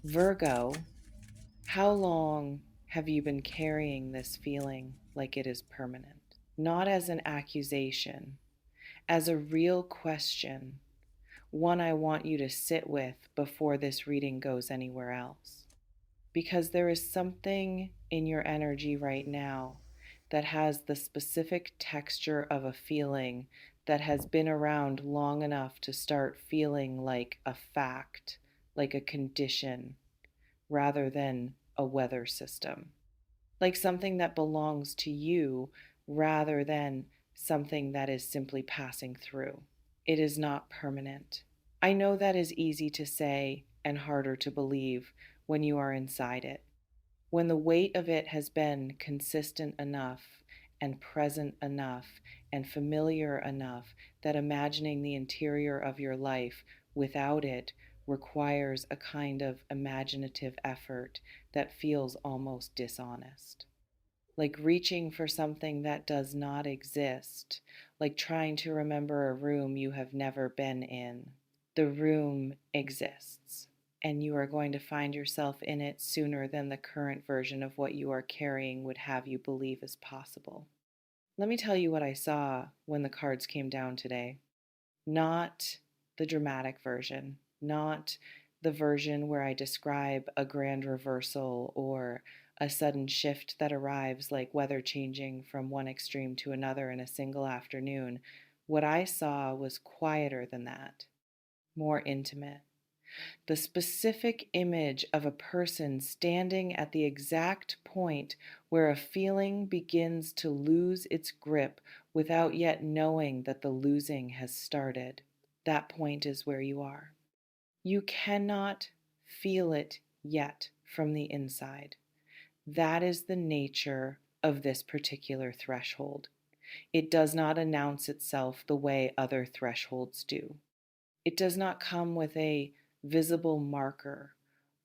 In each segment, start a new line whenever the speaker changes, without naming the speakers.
Virgo, how long have you been carrying this feeling like it is permanent? Not as an accusation, as a real question, one I want you to sit with before this reading goes anywhere else. Because there is something in your energy right now that has the specific texture of a feeling that has been around long enough to start feeling like a fact, like a condition, rather than a weather system, like something that belongs to you rather than something that is simply passing through. It is not permanent. I know that is easy to say and harder to believe when you are inside it. When the weight of it has been consistent enough and present enough and familiar enough that imagining the interior of your life without it requires a kind of imaginative effort that feels almost dishonest. Like reaching for something that does not exist, like trying to remember a room you have never been in. The room exists, and you are going to find yourself in it sooner than the current version of what you are carrying would have you believe is possible. Let me tell you what I saw when the cards came down today. Not the dramatic version, not the version where I describe a grand reversal or a sudden shift that arrives like weather changing from one extreme to another in a single afternoon. What I saw was quieter than that, more intimate. The specific image of a person standing at the exact point where a feeling begins to lose its grip without yet knowing that the losing has started. That point is where you are. You cannot feel it yet from the inside. That is the nature of this particular threshold. It does not announce itself the way other thresholds do. It does not come with a visible marker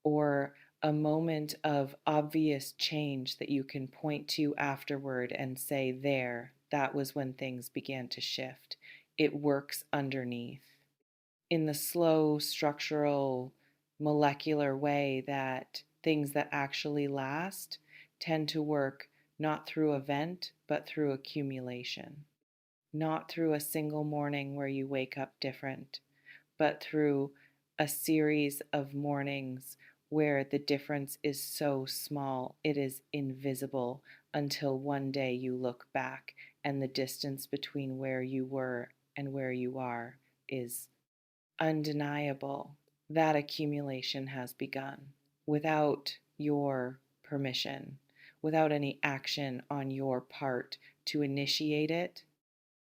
or a moment of obvious change that you can point to afterward and say, there, that was when things began to shift. It works underneath in the slow, structural, molecular way that things that actually last tend to work not through event, but through accumulation. Not through a single morning where you wake up different, but through a series of mornings where the difference is so small it is invisible until one day you look back and the distance between where you were and where you are is undeniable. That accumulation has begun without your permission, without any action on your part to initiate it,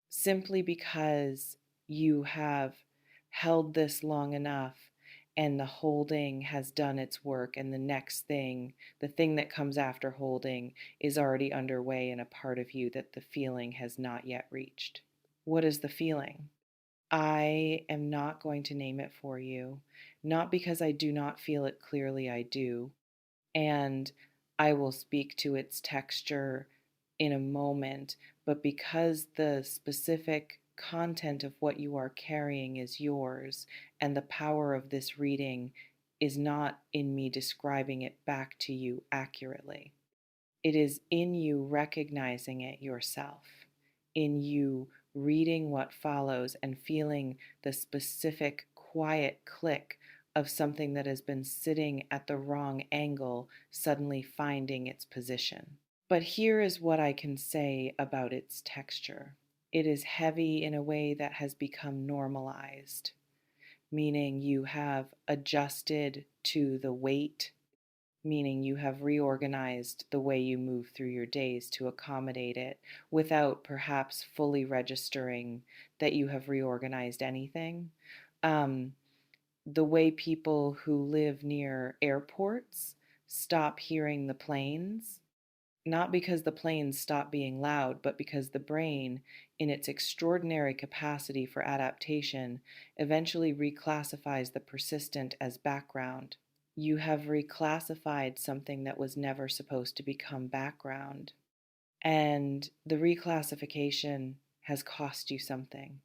simply because you have held this long enough and the holding has done its work, and the next thing, the thing that comes after holding, is already underway in a part of you that the feeling has not yet reached. What is the feeling? I am not going to name it for you, not because I do not feel it clearly, I do. And I will speak to its texture in a moment, but because the specific content of what you are carrying is yours, and the power of this reading is not in me describing it back to you accurately. It is in you recognizing it yourself, in you reading what follows and feeling the specific quiet click of something that has been sitting at the wrong angle suddenly finding its position. But here is what I can say about its texture. It is heavy in a way that has become normalized, meaning you have adjusted to the weight, meaning you have reorganized the way you move through your days to accommodate it without perhaps fully registering that you have reorganized anything. Um, the way people who live near airports stop hearing the planes, not because the planes stop being loud, but because the brain, in its extraordinary capacity for adaptation, eventually reclassifies the persistent as background. You have reclassified something that was never supposed to become background. And the reclassification has cost you something,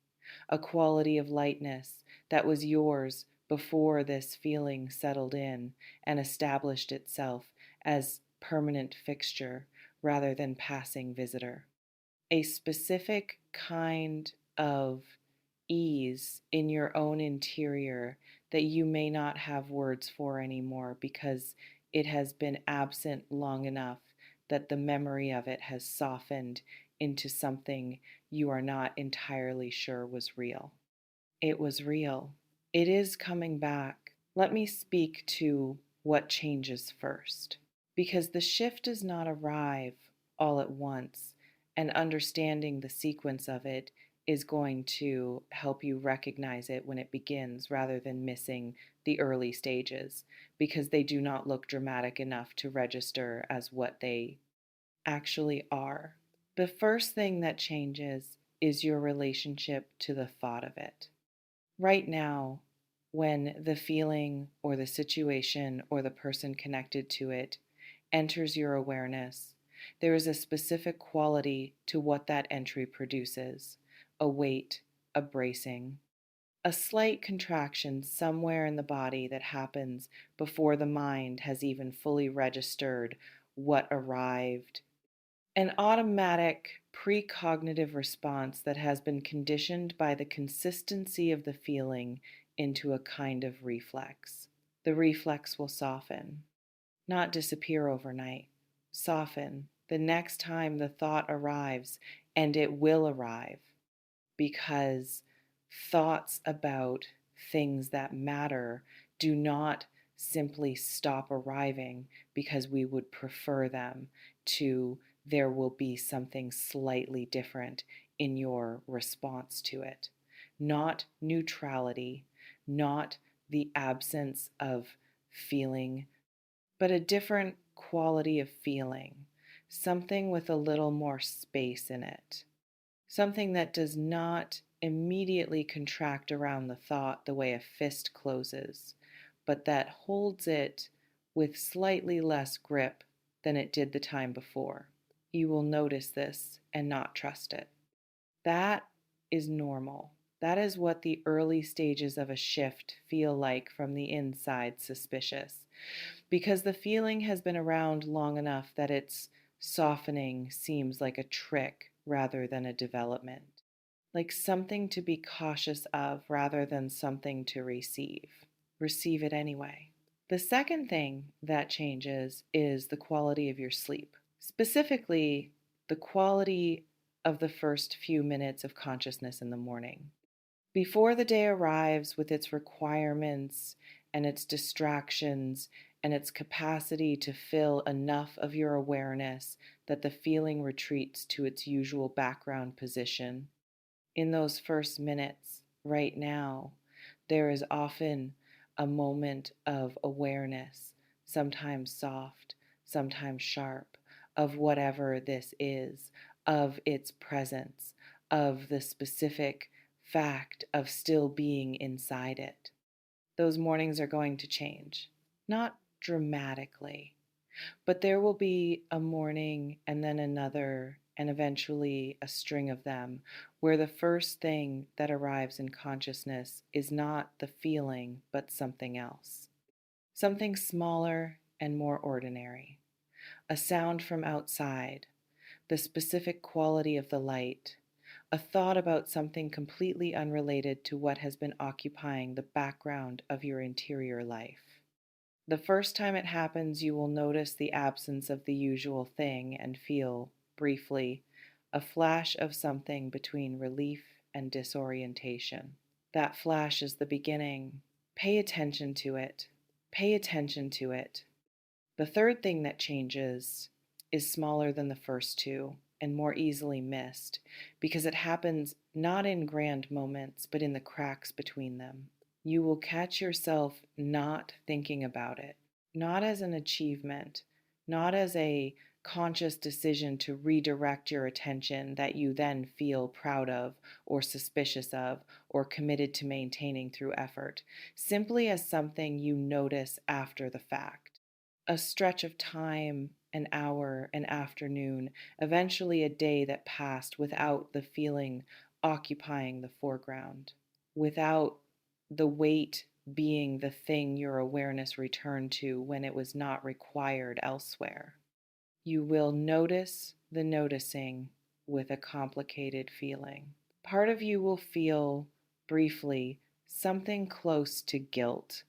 a quality of lightness that was yours before this feeling settled in and established itself as permanent fixture rather than passing visitor. A specific kind of ease in your own interior that you may not have words for anymore because it has been absent long enough that the memory of it has softened into something you are not entirely sure was real. It was real. It is coming back. Let me speak to what changes first. Because the shift does not arrive all at once, and understanding the sequence of it is going to help you recognize it when it begins rather than missing the early stages because they do not look dramatic enough to register as what they actually are. The first thing that changes is your relationship to the thought of it. Right now, when the feeling or the situation or the person connected to it enters your awareness, there is a specific quality to what that entry produces: a weight, a bracing, a slight contraction somewhere in the body that happens before the mind has even fully registered what arrived, an automatic precognitive response that has been conditioned by the consistency of the feeling into a kind of reflex. The reflex will soften, not disappear overnight, soften the next time the thought arrives, and it will arrive because thoughts about things that matter do not simply stop arriving because we would prefer them to there will be something slightly different in your response to it. Not neutrality, not the absence of feeling, but a different quality of feeling, something with a little more space in it, something that does not immediately contract around the thought the way a fist closes, but that holds it with slightly less grip than it did the time before. You will notice this and not trust it. That is normal. That is what the early stages of a shift feel like from the inside suspicious, because the feeling has been around long enough that its softening seems like a trick rather than a development, like something to be cautious of rather than something to receive. Receive it anyway. The second thing that changes is the quality of your sleep, specifically the quality of the first few minutes of consciousness in the morning. Before the day arrives with its requirements and its distractions and its capacity to fill enough of your awareness that the feeling retreats to its usual background position, in those first minutes, right now, there is often a moment of awareness, sometimes soft, sometimes sharp, of whatever this is, of its presence, of the specific fact of still being inside it. Those mornings are going to change, not dramatically, but there will be a morning and then another, and eventually a string of them, where the first thing that arrives in consciousness is not the feeling, but something else. Something smaller and more ordinary. A sound from outside, the specific quality of the light, a thought about something completely unrelated to what has been occupying the background of your interior life. The first time it happens, you will notice the absence of the usual thing and feel, briefly, a flash of something between relief and disorientation. That flash is the beginning. Pay attention to it. Pay attention to it. The third thing that changes is smaller than the first two and more easily missed because it happens not in grand moments but in the cracks between them. You will catch yourself not thinking about it, not as an achievement, not as a conscious decision to redirect your attention that you then feel proud of or suspicious of or committed to maintaining through effort, simply as something you notice after the fact. A stretch of time, an hour, an afternoon, eventually a day that passed without the feeling occupying the foreground, without the weight being the thing your awareness returned to when it was not required elsewhere. You will notice the noticing with a complicated feeling. Part of you will feel briefly something close to guilt,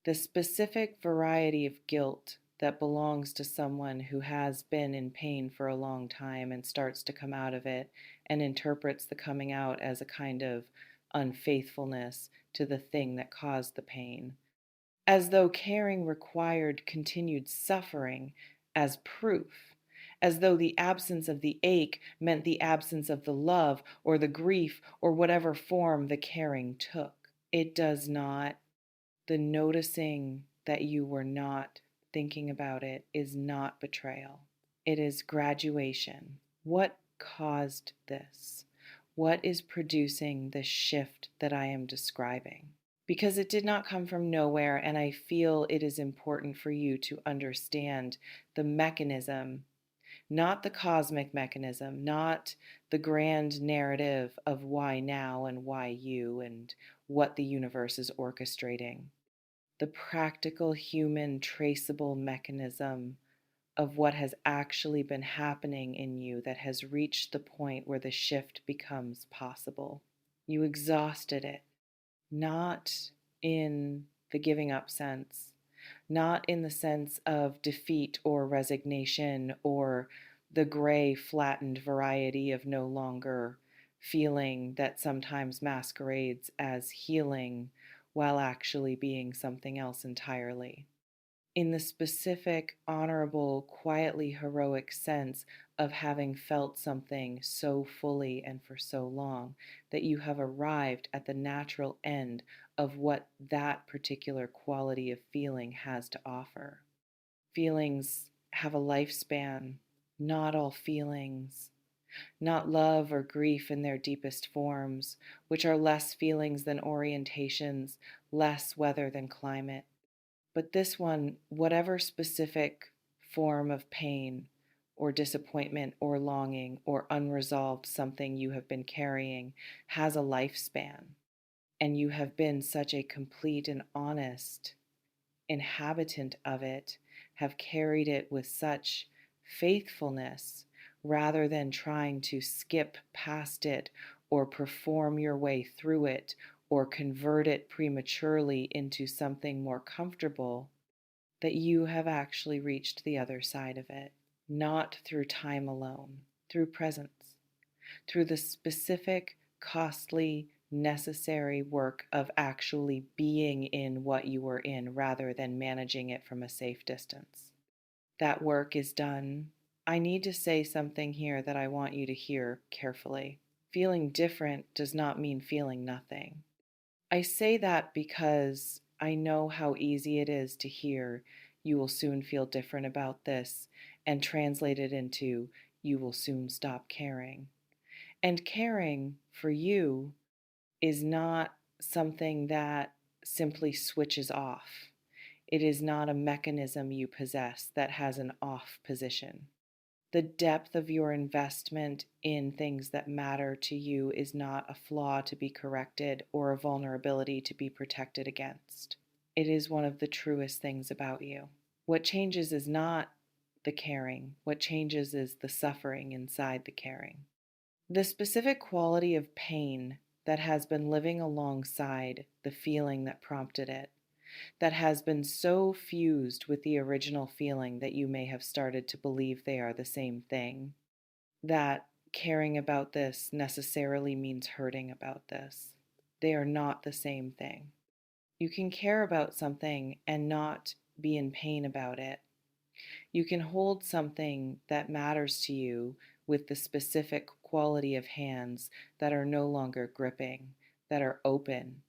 the specific variety of guilt that belongs to someone who has been in pain for a long time and starts to come out of it and interprets the coming out as a kind of unfaithfulness to the thing that caused the pain, as though caring required continued suffering as proof, as though the absence of the ache meant the absence of the love or the grief or whatever form the caring took. It does not. The noticing that you were not thinking about it is not betrayal. It is graduation. What caused this? What is producing the shift that I am describing? Because it did not come from nowhere, and I feel it is important for you to understand the mechanism, not the cosmic mechanism, not the grand narrative of why now and why you and what the universe is orchestrating. The practical, human, traceable mechanism of what has actually been happening in you that has reached the point where the shift becomes possible. You exhausted it, not in the giving up sense, not in the sense of defeat or resignation or the gray, flattened variety of no longer feeling that sometimes masquerades as healing while actually being something else entirely. In the specific, honorable, quietly heroic sense of having felt something so fully and for so long that you have arrived at the natural end of what that particular quality of feeling has to offer. Feelings have a lifespan. Not all feelings, not love or grief in their deepest forms, which are less feelings than orientations, less weather than climate. But this one, whatever specific form of pain or disappointment or longing or unresolved something you have been carrying, has a lifespan. And you have been such a complete and honest inhabitant of it, have carried it with such faithfulness rather than trying to skip past it or perform your way through it or convert it prematurely into something more comfortable, that you have actually reached the other side of it, not through time alone, through presence, through the specific, costly, necessary work of actually being in what you were in rather than managing it from a safe distance. That work is done. I need to say something here that I want you to hear carefully. Feeling different does not mean feeling nothing. I say that because I know how easy it is to hear you will soon feel different about this and translate it into you will soon stop caring. And caring for you is not something that simply switches off. It is not a mechanism you possess that has an off position. The depth of your investment in things that matter to you is not a flaw to be corrected or a vulnerability to be protected against. It is one of the truest things about you. What changes is not the caring. What changes is the suffering inside the caring. The specific quality of pain that has been living alongside the feeling that prompted it, that has been so fused with the original feeling that you may have started to believe they are the same thing, that caring about this necessarily means hurting about this. They are not the same thing. You can care about something and not be in pain about it. You can hold something that matters to you with the specific quality of hands that are no longer gripping, that are open,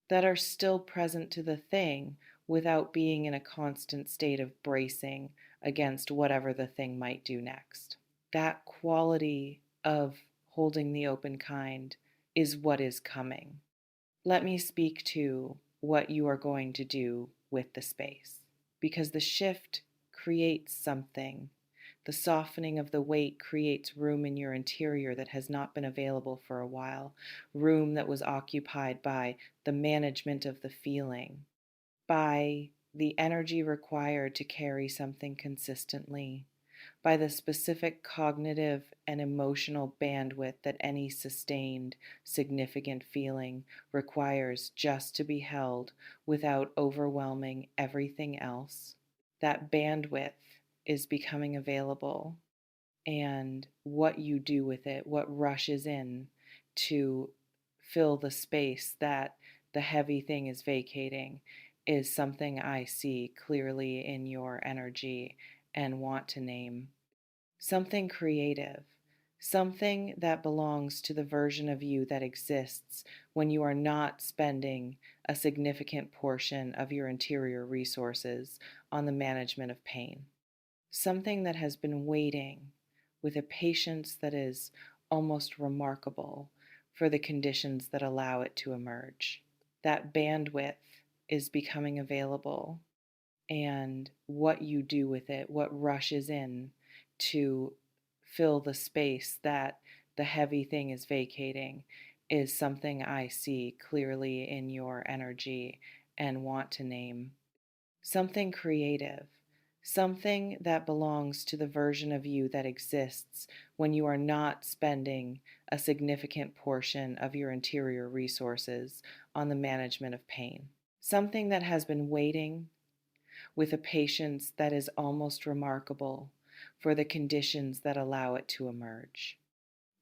that are still present to the thing without being in a constant state of bracing against whatever the thing might do next. That quality of holding the open kind is what is coming. Let me speak to what you are going to do with the space, because the shift creates something. The softening of the weight creates room in your interior that has not been available for a while, room that was occupied by the management of the feeling, by the energy required to carry something consistently, by the specific cognitive and emotional bandwidth that any sustained, significant feeling requires just to be held without overwhelming everything else. That bandwidth is becoming available, and what you do with it, what rushes in to fill the space that the heavy thing is vacating, is something I see clearly in your energy and want to name. Something creative, something that belongs to the version of you that exists when you are not spending a significant portion of your interior resources on the management of pain. Something that has been waiting with a patience that is almost remarkable for the conditions that allow it to emerge. That bandwidth is becoming available, and what you do with it, what rushes in to fill the space that the heavy thing is vacating, is something I see clearly in your energy and want to name. Something creative, something that belongs to the version of you that exists when you are not spending a significant portion of your interior resources on the management of pain. Something that has been waiting with a patience that is almost remarkable for the conditions that allow it to emerge.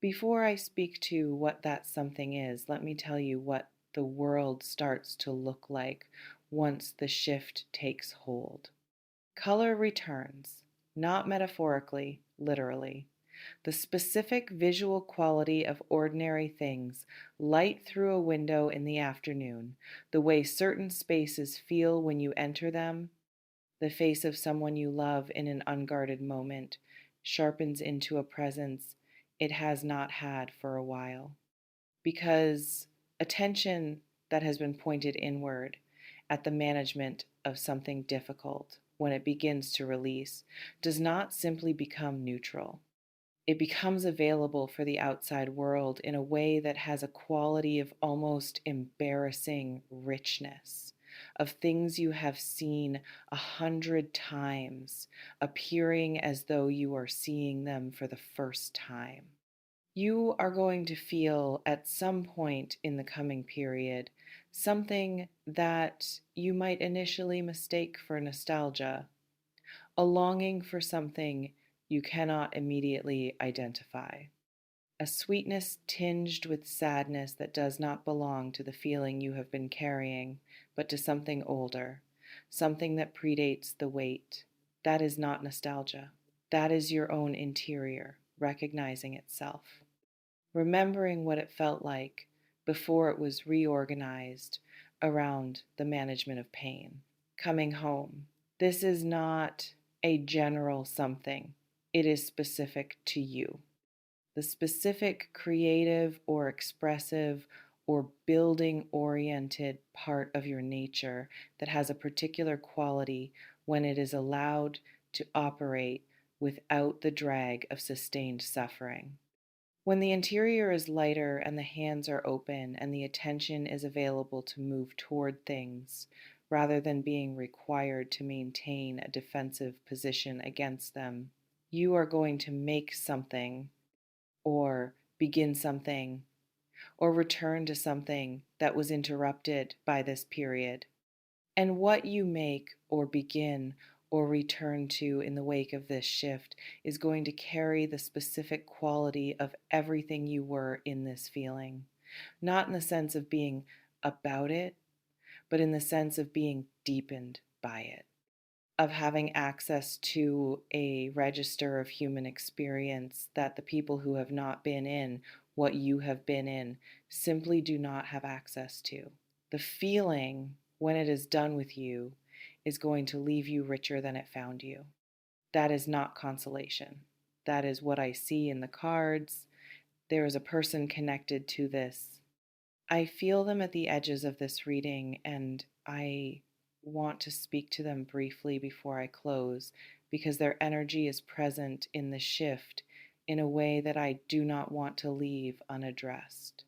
Before I speak to what that something is, let me tell you what the world starts to look like once the shift takes hold. Color returns, not metaphorically, literally. The specific visual quality of ordinary things, light through a window in the afternoon, the way certain spaces feel when you enter them, the face of someone you love in an unguarded moment, sharpens into a presence it has not had for a while. Because attention that has been pointed inward at the management of something difficult, when it begins to release, does not simply become neutral. It becomes available for the outside world in a way that has a quality of almost embarrassing richness, of things you have seen 100 times, appearing as though you are seeing them for the first time. You are going to feel at some point in the coming period something that you might initially mistake for nostalgia, a longing for something you cannot immediately identify, a sweetness tinged with sadness that does not belong to the feeling you have been carrying, but to something older, something that predates the weight. That is not nostalgia. That is your own interior recognizing itself, remembering what it felt like before it was reorganized around the management of pain. Coming home. This is not a general something, it is specific to you. The specific creative or expressive or building oriented part of your nature that has a particular quality when it is allowed to operate without the drag of sustained suffering. When the interior is lighter and the hands are open and the attention is available to move toward things rather than being required to maintain a defensive position against them, you are going to make something or begin something or return to something that was interrupted by this period. And what you make or begin or return to in the wake of this shift is going to carry the specific quality of everything you were in this feeling. Not in the sense of being about it, but in the sense of being deepened by it, of having access to a register of human experience that the people who have not been in what you have been in simply do not have access to. The feeling, when it is done with you, is going to leave you richer than it found you. That is not consolation. That is what I see in the cards. There is a person connected to this. I feel them at the edges of this reading, and I want to speak to them briefly before I close because their energy is present in the shift in a way that I do not want to leave unaddressed.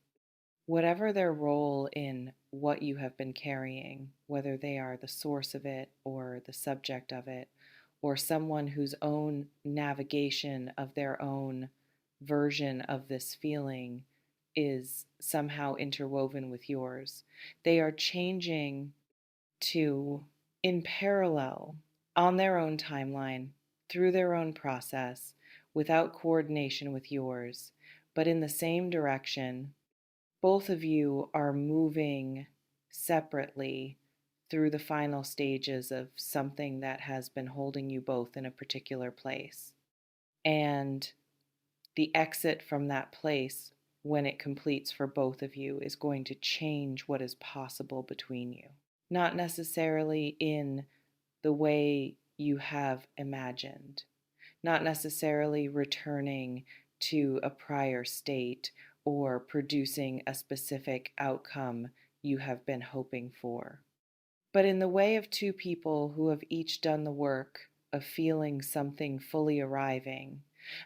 Whatever their role in what you have been carrying, whether they are the source of it or the subject of it, or someone whose own navigation of their own version of this feeling is somehow interwoven with yours, they are changing to, in parallel, on their own timeline, through their own process, without coordination with yours, but in the same direction. Both of you are moving separately through the final stages of something that has been holding you both in a particular place. And the exit from that place, when it completes for both of you, is going to change what is possible between you. Not necessarily in the way you have imagined, not necessarily returning to a prior state or producing a specific outcome you have been hoping for, but in the way of two people who have each done the work of feeling something fully arriving,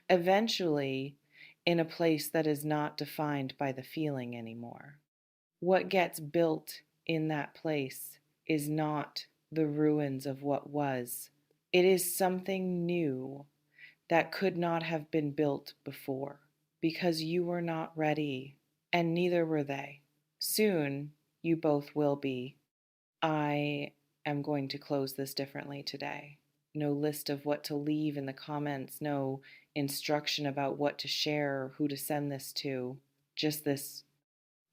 eventually in a place that is not defined by the feeling anymore. What gets built in that place is not the ruins of what was. It is something new that could not have been built before because you were not ready, and neither were they. Soon, you both will be. I am going to close this differently today. No list of what to leave in the comments, no instruction about what to share or who to send this to. Just this: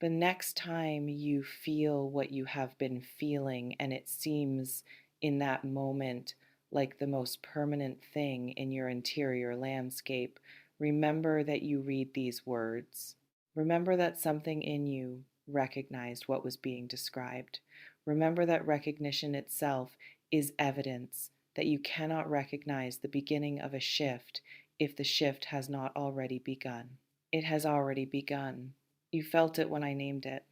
the next time you feel what you have been feeling and it seems in that moment like the most permanent thing in your interior landscape, remember that you read these words. Remember that something in you recognized what was being described. Remember that recognition itself is evidence that you cannot recognize the beginning of a shift if the shift has not already begun. It has already begun. You felt it when I named it.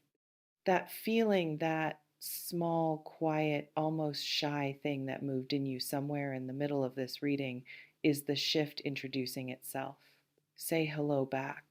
That feeling, that small, quiet, almost shy thing that moved in you somewhere in the middle of this reading is the shift introducing itself. Say hello back.